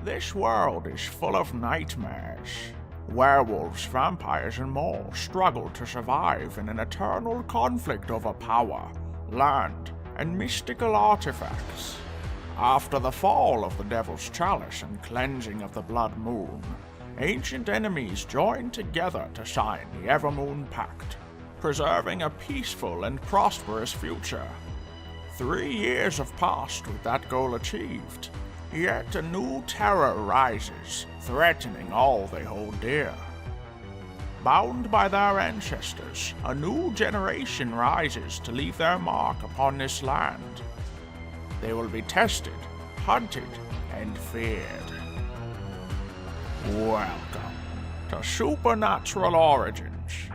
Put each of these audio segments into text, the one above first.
This world is full of nightmares. Werewolves, vampires, and more struggle to survive in an eternal conflict over power, land, and mystical artifacts. After the fall of the Devil's Chalice and cleansing of the Blood Moon, ancient enemies joined together to sign the Evermoon Pact, preserving a peaceful and prosperous future. 3 years have passed with that goal achieved, yet a new terror rises, threatening all they hold dear. Bound by their ancestors, a new generation rises to leave their mark upon this land. They will be tested, hunted, and feared. Welcome to Supernatural Origins.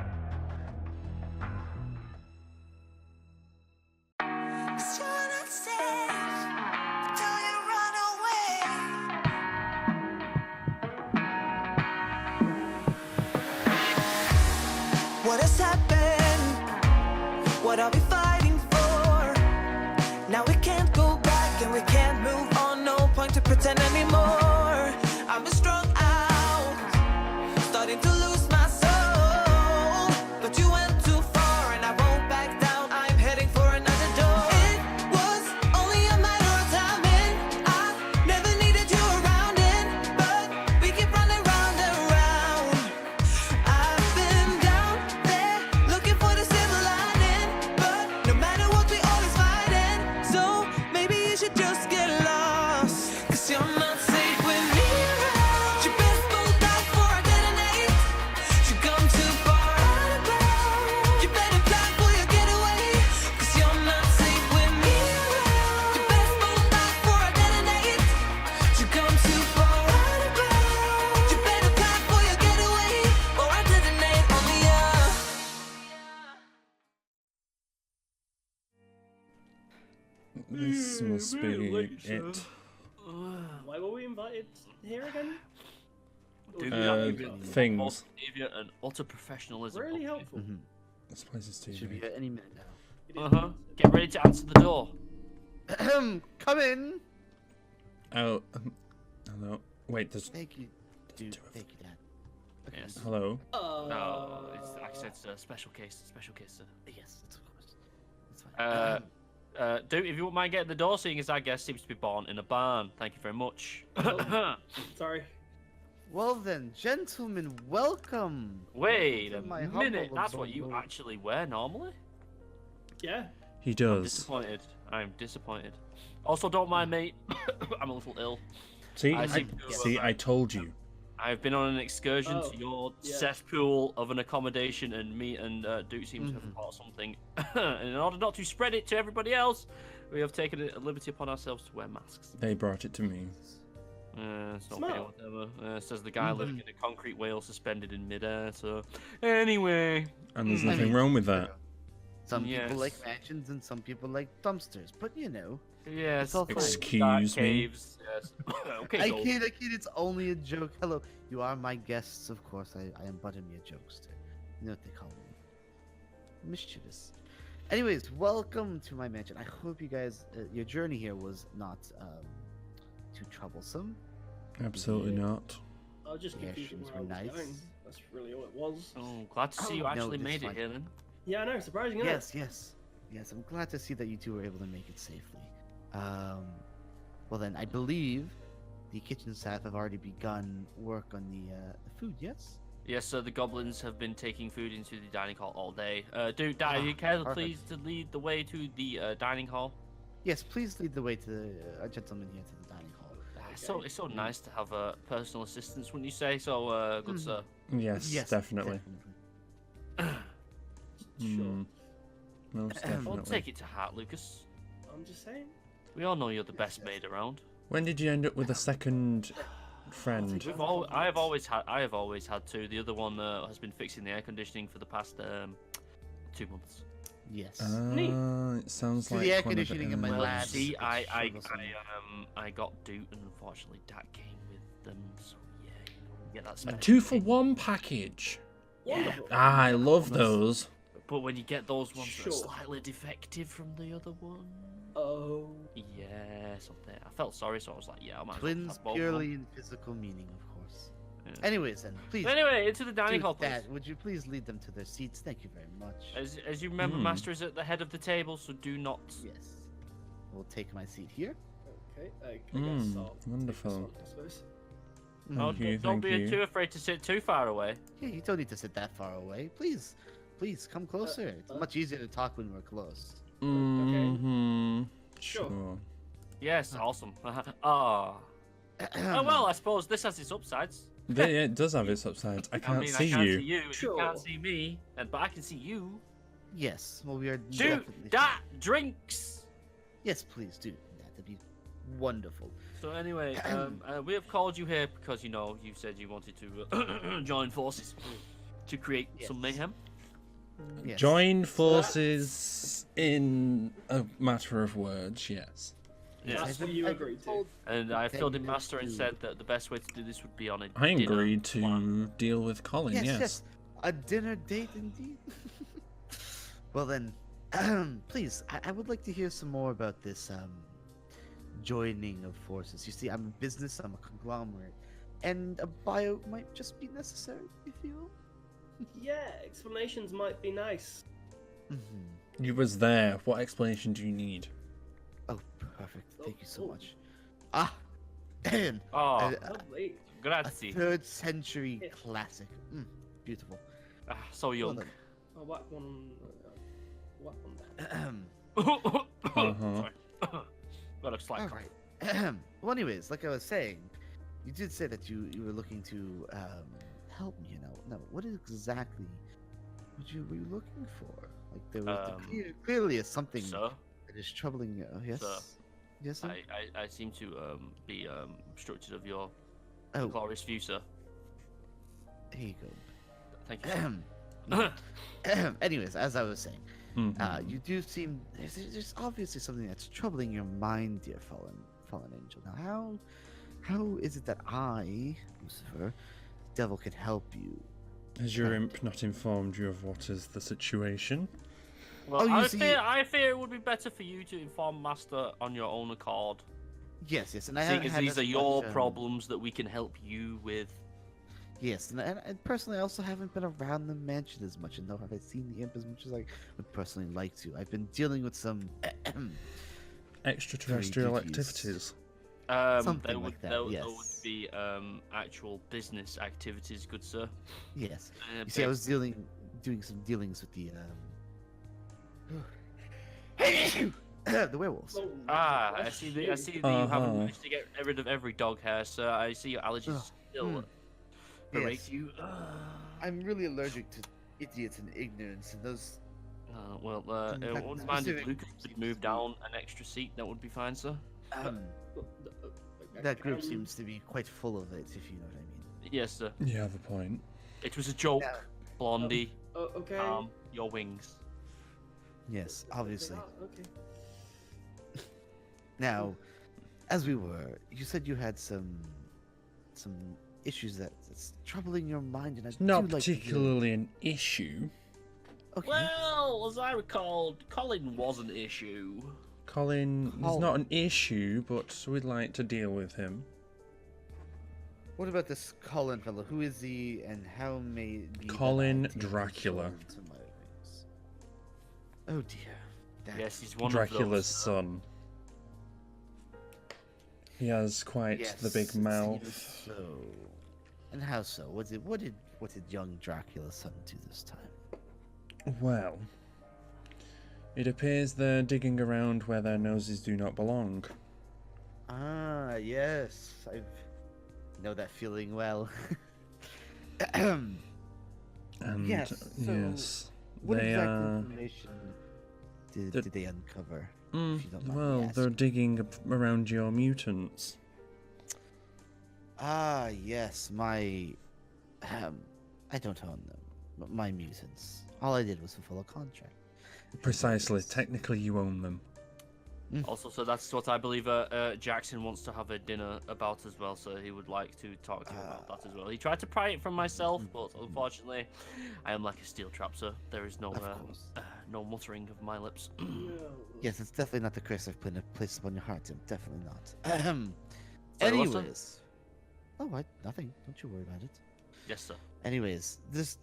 What has happened? What are we fighting for? Now we can't go back and we can't move on. No point to pretend anymore. I've been strung out, starting to lose my soul. But you went too far and I won't back down. I'm heading for another door. It was only a matter of timing. I never needed you around it, but we keep running round and round. I've been down there looking for the silver lining, but no matter what we always fighting. So maybe you should just get lost, 'cause you're not safe with me around. You best bolt out before I detonate. You come too far out of bounds. You better plan for your getaway, 'cause you're not safe with me around. You best bolt out before I detonate. You come too far out of bounds. You better plan for your getaway, or I detonate on the This must be it. Why were we invited here again? Things. Behavior and utter professionalism. Really helpful. This place is Should be TV. here any minute now. Get ready to answer the door. Come in. Oh, hello. Wait, there's. Thank you, dude. two of Thank you, Dad. Okay. Yes. Hello. No, it's like I said, it's a special case. Special case, sir. Yes, that's of course. That's fine. Dude, if you wouldn't mind getting the door, seeing as our guest seems to be born in a barn. Thank you very much. Sorry. Well then, gentlemen, welcome. Wait a Welcome to my minute. humble That's what you abode. actually wear normally? Yeah. He I'm does. disappointed. I'm disappointed. Also, don't mind me. I'm a little ill. See, I I, seem to, see, I told you. I've been on an excursion Oh, to your yeah. cesspool of an accommodation, and me and Duke seem to have bought something. And in order not to spread it to everybody else, we have taken a liberty upon ourselves to wear masks. They brought it to me. It's not Smart. okay, whatever. Says the guy living in a concrete whale suspended in midair. So, anyway, And there's I nothing mean, wrong with that. Some people like Yes. mansions and some people like dumpsters, but you know. yes. all fine. dark Excuse me. caves, Yes. Okay. I go. kid, it's only a joke. Hello, you are my guests, of course. I am but a mere jokester. You know what they call me. Mischievous. Anyways, welcome to my mansion. I hope you guys, your journey here was not too troublesome. Absolutely Yeah. not. I was just Yeah, confused shoes where I were was nice. going. That's really all it was. Oh, glad to see you No, actually it's made fine. it here then. Yeah, I know. Surprising, isn't Yes, yes, yes. I'm glad to see that you two were able to make it safely. Well then, I believe the kitchen staff have already begun work on the food. Yes. Yes, so the goblins have been taking food into the dining hall all day. Dude, Dad, you Ah, care perfect. please to lead the way to the dining hall? Yes, please lead the way to the gentleman here to the dining hall. It's so nice to have a personal assistance, wouldn't you say? So, good sir. Yes, definitely. Sure. Most Don't definitely. take it to heart, Lucas. I'm just saying. We all know you're the best maid around. When did you end up with a second friend? I have always had two. The other one has been fixing the air conditioning for the past 2 months. Yes. It sounds So like the air one of conditioning in my them. lab- See, troublesome. I got Duke, and unfortunately, that came with them. So yeah, you get that A special 2-for-1 package. Wonderful. Ah, I love those. But when you get those ones that Sure. are slightly defective from the other one, Oh. Yeah, something. I felt sorry, so I was like, yeah, I might as well Twins have both of them. purely in physical meaning, of course. Yeah. Anyways, then, please. But anyway, into the dining do hall, please. that. Would you please lead them to their seats? Thank you very much. As you remember, Hmm. Master is at the head of the table, so do not. Yes. We'll take my seat here. Okay. I guess I'll take this wonderful. one, I suppose. Oh, Thank you, don't thank be you. too afraid to sit too far away. Yeah, you don't need to sit that far away. Please, come closer. It's much easier to talk when we're close. Mm-hmm. Sure. Sure. Yes, awesome. Oh well, I suppose this has its upsides. It does have its upsides. I can't see I can't you. see you, and Sure. you can't see me, but I can see you. Yes. Well, we are Do definitely. that drinks. Yes, please do. That'd be wonderful. So anyway, we have called you here because you said you wanted to join forces to create some Yes. mayhem. Yes. Join forces in a matter of words, yes. Yes. That's what you agreed to. And I filled in Intended Master and to- said that the best way to do this would be on a I dinner agreed to plan. deal with Colin, Yes, yes. yes. A dinner date indeed. Well then, please, I would like to hear some more about this joining of forces. You see, I'm a business, I'm a conglomerate, and a bio might just be necessary, if you will. Yeah, explanations might be nice. Mm-hmm. You was there. What explanation do you need? Oh, perfect. Thank you so Oh. much. Ah, and Oh, Lovely. a grazie. 3rd century Yeah. classic. Beautiful. Ah, so young. Well I'll whack one. Whack one down. then. Uh-huh. Sorry. Got a slight All cough. right. Well, anyways, like I was saying, you did say that you were looking to help me. Now, what exactly were you looking for? Like there was clearly is something Sir, that is troubling you. Yes. Sir. Yes. Sir? I seem to be obstructed of your Oh, glorious view, sir. here you go. Thank you. Anyways, as I was saying, Mhm. you do seem there's obviously something that's troubling your mind, dear fallen angel. Now, how is it that I, Lucifer, devil, can help you? Has your imp not informed you of what is the situation? Well, Oh, you I see- fear it would be better for you to inform Master on your own accord. Yes, and I Seeing haven't as had these as are your much, problems that we can help you with. Yes, and personally, I also haven't been around the mansion as much, and nor have I seen the imp as much as I would personally like to. I've been dealing with some Extraterrestrial Very dubious. activities. Something There would, like that, there would yes. be actual business activities, good sir. yes. Uh, You see, I big- was doing some dealings with the the werewolves. Oh, Ah, I bless see. I you. see that you haven't Uh-huh. managed to get rid of every dog hair, sir. I see your allergies Ugh, still berate Yes. you. I'm really allergic to idiots and ignorance, and those. Well, Mm, it that wouldn't mind if specific Lucas group could seems move to be- down an extra seat. That would be fine, sir. That group Um, seems to be quite full of it, if you know what I mean. Yes, sir. You have a point. It was a joke, Yeah. Blondie. Oh, okay. Your wings. Yes, obviously. Okay. Now, as we were, you said you had some issues that's troubling your mind, and I It's not do like to hear- particularly an issue. Okay. Well, as I recalled, Colin was an issue. Colin is Colin. not an issue, but we'd like to deal with him. What about this Colin fellow? Who is he, and how may it be that Colin I take Dracula. control into my rings? Oh dear. That- Yes, he's one Dracula's of those. son. He has quite the big Yes, it mouth. seems So, and how so? What did young Dracula's son do this time? Well, it appears they're digging around where their noses do not belong. Ah, yes, I know that feeling well. And Yes, so yes, What they exact are. information did the- they uncover? if you don't mind me Well, they're asking? digging around your mutants. Ah, yes, my. I don't own them. My mutants. All I did was fulfill a contract. Precisely. Technically, you own them. Also, so that's what I believe Jackson wants to have a dinner about as well, so he would like to talk to you about that as well. He tried to pry it from myself, but unfortunately, I am like a steel trap, so there is no Of course. no muttering of my lips. No. Yes, it's definitely not the curse I've placed upon your heart, Tim. Definitely not. Sorry, what's that? Anyways. Oh, what? Nothing. Don't you worry about it. Yes, sir. Anyways, this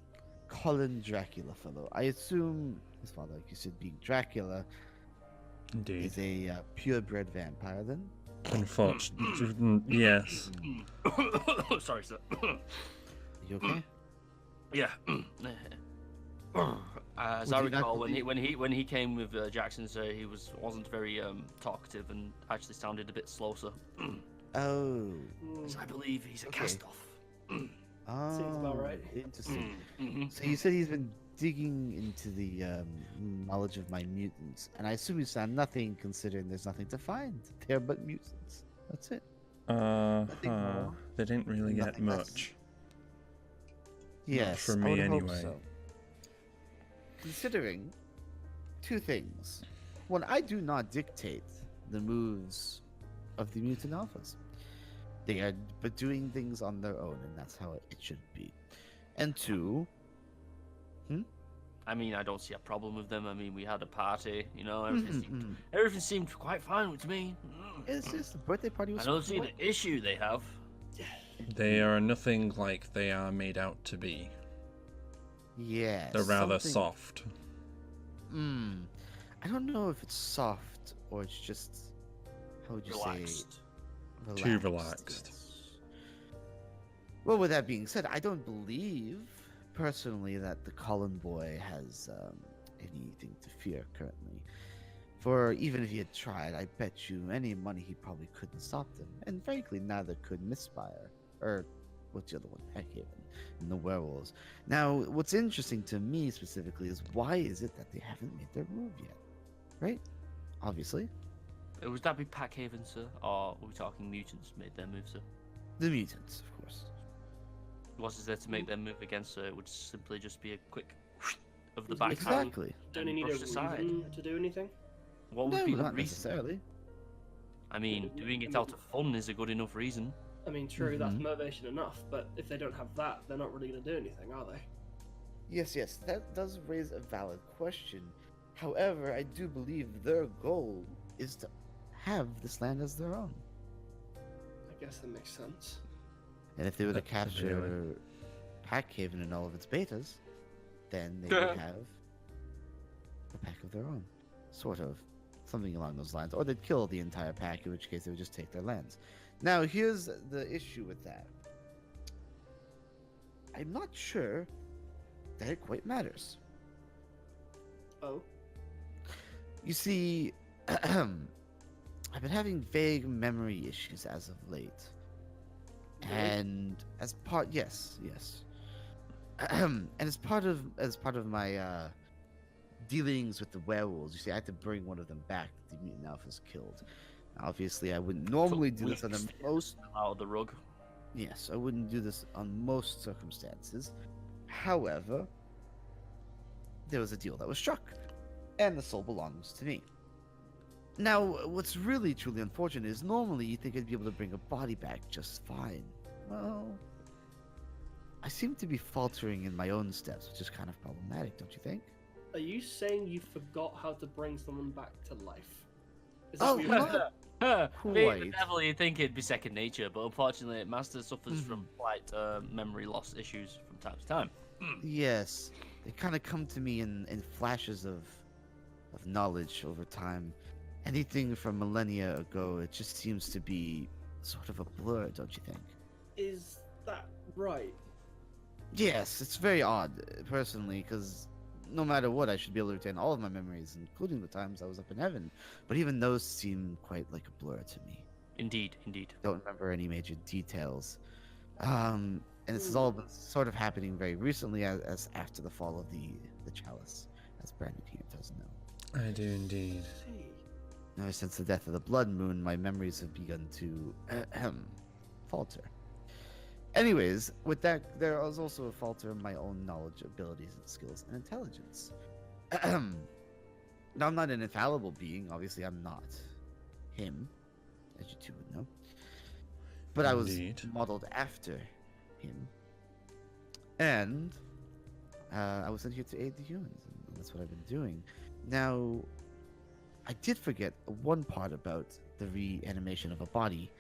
Colin Dracula fellow, I assume his father, like you said, being Dracula, Indeed. is a purebred vampire then? Unfortunately, yes. Sorry, sir. You okay? Yeah. As Would I you not recall, believe- when he came with Jackson, sir, he wasn't very talkative and actually sounded a bit slow, sir. Oh. As I believe he's a Okay. cast-off. Oh, Seems about right. interesting. Mhm. So you said he's been digging into the knowledge of my mutants, and I assume he's found nothing, considering there's nothing to find. They're but mutants. That's it. Nothing more. They didn't really get Nothing less. much. Yes, for I me would hope anyway. so. Considering two things. One, I do not dictate the moves of the mutant alphas. They are but doing things on their own, and that's how it should be. And two, I mean, I don't see a problem with them. I mean, we had a party, you know, mhm. everything seemed quite fine with me. It's just the birthday party was. I don't see the issue they have. They are nothing like they are made out to be. Yeah, They're rather something- soft. I don't know if it's soft or it's just how would you Relaxed. say Too relaxed. yes. Well, with that being said, I don't believe personally that the Colin boy has anything to fear currently. For even if he had tried, I bet you any money he probably couldn't stop them. And frankly, neither could Misfire or what's the other one, Hackhaven, and the werewolves. Now, what's interesting to me specifically is why is it that they haven't made their move yet? Right? Obviously, Would that be Packhaven, sir? Or are we talking mutants made their move, sir? the mutants, of course. What is there to make their move against, sir? It would simply just be a quick of the back hand. Exactly. Don't you need a Brush aside. reason to do anything? What would No, be the not reason? necessarily. I mean, doing it out of fun is a good enough reason. I mean, true, that's Mhm. motivation enough, but if they don't have that, they're not really going to do anything, are they? Yes, that does raise a valid question. However, I do believe their goal is to have this land as their own. I guess that makes sense. And if they were to That's capture Packhaven and all of its betas, then they would have a pack of their own. Sort of. Something along those lines. Or they'd kill the entire pack, in which case they would just take their lands. Now, here's the issue with that. I'm not sure that it quite matters. Oh, You see, I've been having vague memory issues as of late. Really? And as part, yes, and as part of my dealings with the werewolves, you see, I had to bring one of them back that the mutant alphas killed. Obviously, I wouldn't normally do this under most. Out of the rug. Yes, I wouldn't do this on most circumstances. However, there was a deal that was struck, and the soul belongs to me. Now, what's really truly unfortunate is normally you think I'd be able to bring a body back just fine. Well, I seem to be faltering in my own steps, which is kind of problematic, don't you think? are you saying you forgot how to bring someone back to life? Is Oh, what well, Being the Quite. devil, you'd think it'd be second nature, but unfortunately, Master suffers Mm-hmm. from slight memory loss issues from time to time. Yes, they kind of come to me in flashes of knowledge over time. Anything from millennia ago, it just seems to be sort of a blur, don't you think? Is that right? Yes, it's very odd, personally, because no matter what, I should be able to retain all of my memories, including the times I was up in heaven. But even those seem quite like a blur to me. Indeed, indeed. Don't remember any major details. And this is all been sort of happening very recently, as after the fall of the chalice, as Brandon here does know. I do indeed. See. Ever since the death of the Blood Moon, my memories have begun to falter. Anyways, with that, there was also a falter in my own knowledge, abilities, and skills, and intelligence. Now, I'm not an infallible being. Obviously, I'm not him, as you two would know. But I was Indeed. modeled after him. And I was sent here to aid the humans in the That's what I've been doing. Now, I did forget one part about the reanimation of a body.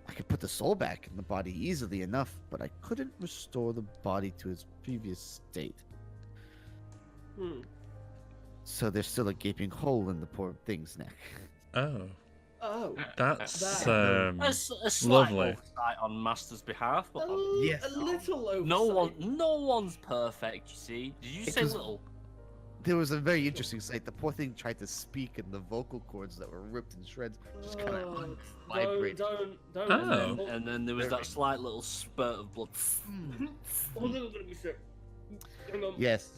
I could put the soul back in the body easily enough, but I couldn't restore the body to its previous state. Hmm. So there's still a gaping hole in the poor thing's neck. Oh, Oh. that's That- A slight lovely. oversight on Master's behalf, but Yes. A little oversight. no one's perfect. You see? Did you say Because- little? There was a very interesting sight. The poor thing tried to speak, and the vocal cords that were ripped in shreds just kind of Oh, vibrated. don't. Oh. And then there was that slight little spurt of blood. Oh, I'm gonna be sick. Hang on. Yes.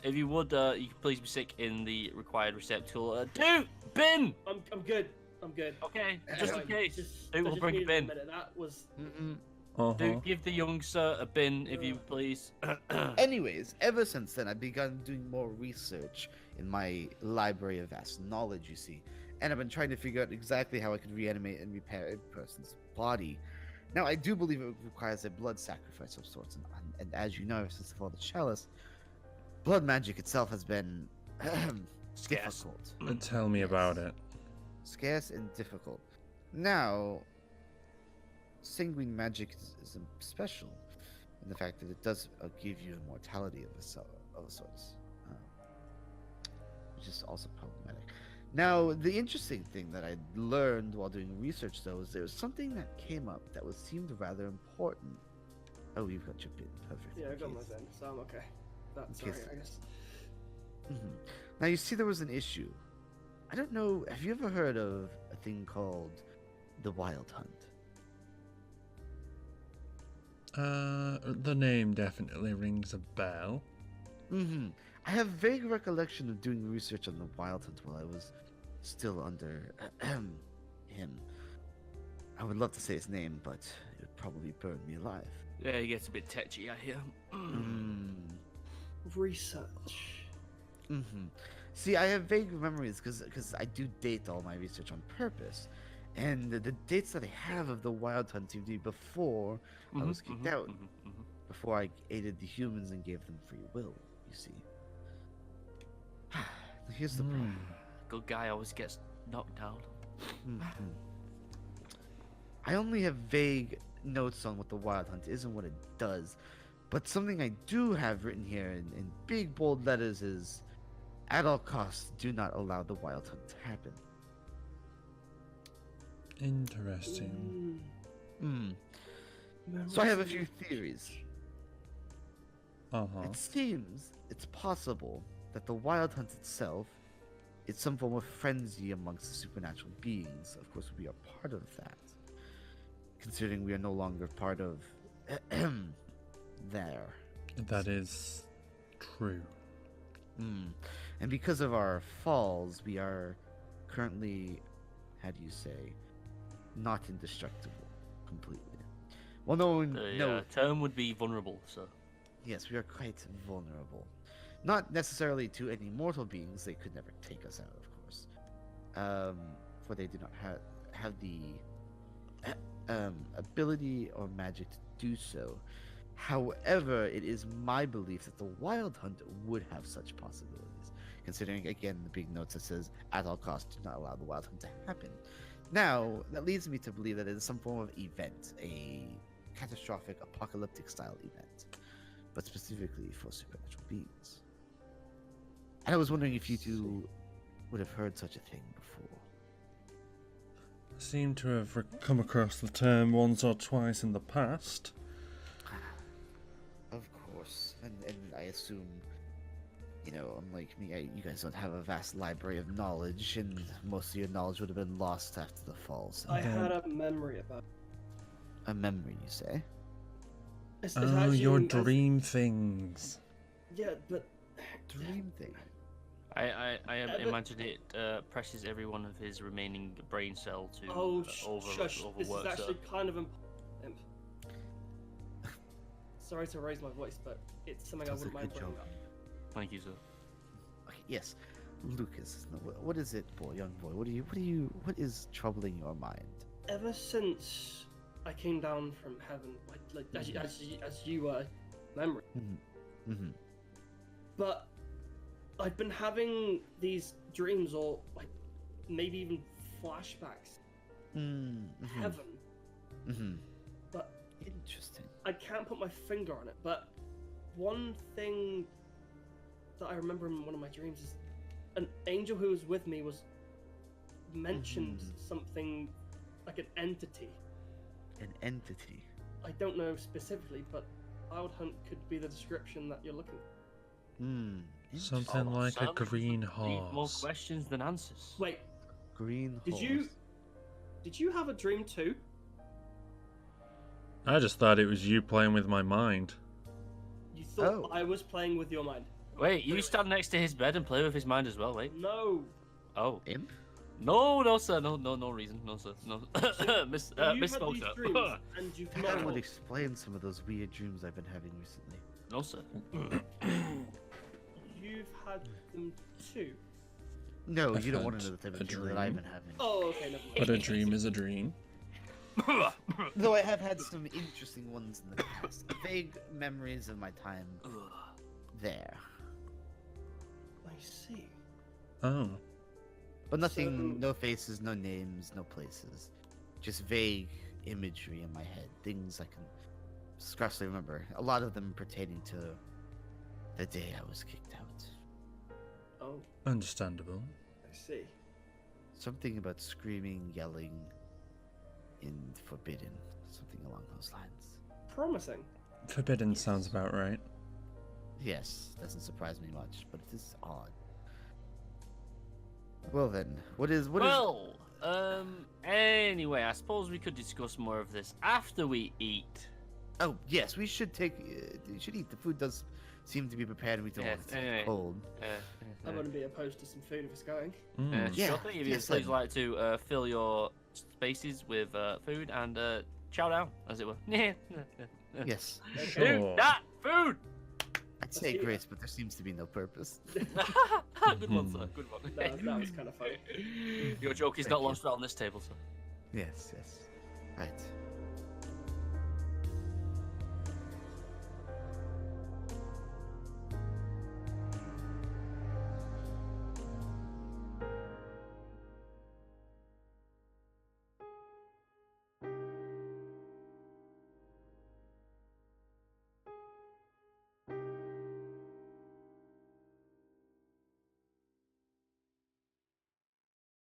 If you would, you could please be sick in the required receptacle. Bin. I'm good. I'm good. Okay, just in Fine. case. Just, Who I will just bring a needed bin? minute. That was. Do give the young sir a bin, if you please. Anyways, ever since then, I've begun doing more research in my library of vast knowledge, you see. And I've been trying to figure out exactly how I could reanimate and repair a person's body. Now, I do believe it requires a blood sacrifice of sorts. And as you know, ever since the fall of the chalice, blood magic itself has been Scarce. difficult. Tell me about it. Scarce and difficult. Now, sanguine magic is special in the fact that it does give you immortality of sorts, which is also problematic. Now, the interesting thing that I learned while doing research, though, is there was something that came up that seemed rather important. Oh, you've got your bin. Perfect. Yeah, I got in my case. bin, so I'm okay. That's In alright, case- I guess. Mhm. Now, you see, there was an issue. I don't know. Have you ever heard of a thing called the Wild Hunt? The name definitely rings a bell. I have vague recollection of doing research on the Wild Hunt while I was still under him. I would love to say his name, but it would probably burn me alive. Yeah, he gets a bit tetchy, I hear. Research. See, I have vague memories because I do date all my research on purpose, and the dates that I have of the Wild Hunt seem to be before I was kicked out, before I aided the humans and gave them free will. You see. Here's the problem. Good guy always gets knocked down. I only have vague notes on what the Wild Hunt is and what it does, but something I do have written here in big bold letters is, at all costs, do not allow the Wild Hunt to happen. Interesting. So I have a few theories. Uh-huh. It seems it's possible that the Wild Hunt itself is some form of frenzy amongst the supernatural beings. Of course, we are part of that, considering we are no longer part of there. That is true. And because of our falls, we are currently, how do you say, not indestructible completely. Well, no one, The term would be vulnerable, so. yes, we are quite vulnerable. Not necessarily to any mortal beings; they could never take us out, of course, for they do not have the ability or magic to do so. However, it is my belief that the Wild Hunt would have such possibilities, considering again the big notes that says, "At all costs, do not allow the Wild Hunt to happen." Now, that leads me to believe that it is some form of event, a catastrophic, apocalyptic style event, but specifically for supernatural beings. And I was wondering if you two would have heard such a thing before. Seem to have come across the term once or twice in the past. Of course, and I assume, you know, unlike me, you guys don't have a vast library of knowledge, and most of your knowledge would have been lost after the fall. So. I had a memory about. A memory, you say? It's Oh, actually- your it's- dream things. Yeah, but Dream thing. I but- imagine it presses every one of his remaining brain cell to oh, shush! This is overwork. actually kind of important. Sorry to raise my voice, but it's something That's I a wouldn't mind good bringing joke. up. Thank you, sir. Okay, yes, Lucas. No, what is it, boy, young boy? What is troubling your mind? Ever since I came down from heaven, like as you were, memory. Mm-hmm. But I've been having these dreams, or like maybe even flashbacks. Heaven. But Interesting. I can't put my finger on it. But one thing that I remember in one of my dreams is an angel who was with me was mentioned something like an entity. An entity. I don't know specifically, but Wild Hunt could be the description that you're looking for. Something like a Sam, green Need more horse. questions than answers. Wait, Green did horse. you have a dream too? I just thought it was you playing with my mind. You thought Oh. I was playing with your mind? Wait, you stand next to his bed and play with his mind as well, wait. No. Oh. Imp? No, sir. No reason. No, sir. No. You've had Misspoke, these sir. dreams and you've That not. would explain some of those weird dreams I've been having recently. No, sir. You've had them too. No, I've you don't had want to know the type a of dream that I've dream. been having. Oh, okay, never mind. But a dream is a dream. Though I have had some interesting ones in the past. Vague memories of my time there. I see. Oh. But nothing, So- no faces, no names, no places. Just vague imagery in my head. Things I can scarcely remember. A lot of them pertaining to the day I was kicked out. Oh, Understandable. I see. Something about screaming, yelling, in forbidden. Something along those lines. Promising. Forbidden sounds about right. Yes, doesn't surprise me much, but it is odd. Well then, what is Anyway, I suppose we could discuss more of this after we eat. Oh yes, we should we should eat. The food does seem to be prepared, and we don't Yes, want it to anyway. be cold. I wouldn't be opposed to some food if it's going. Mm. Yeah, Sure thing. If you yes, please then. like to fill your spaces with food and chow down, as it were. Yes, Okay. Sure. That food. I'd say see. grace, but there seems to be no purpose. Good one, sir. Good one. That was kind of funny. Your joke is Thank not you. launched on this table, sir. Yes, yes. Right.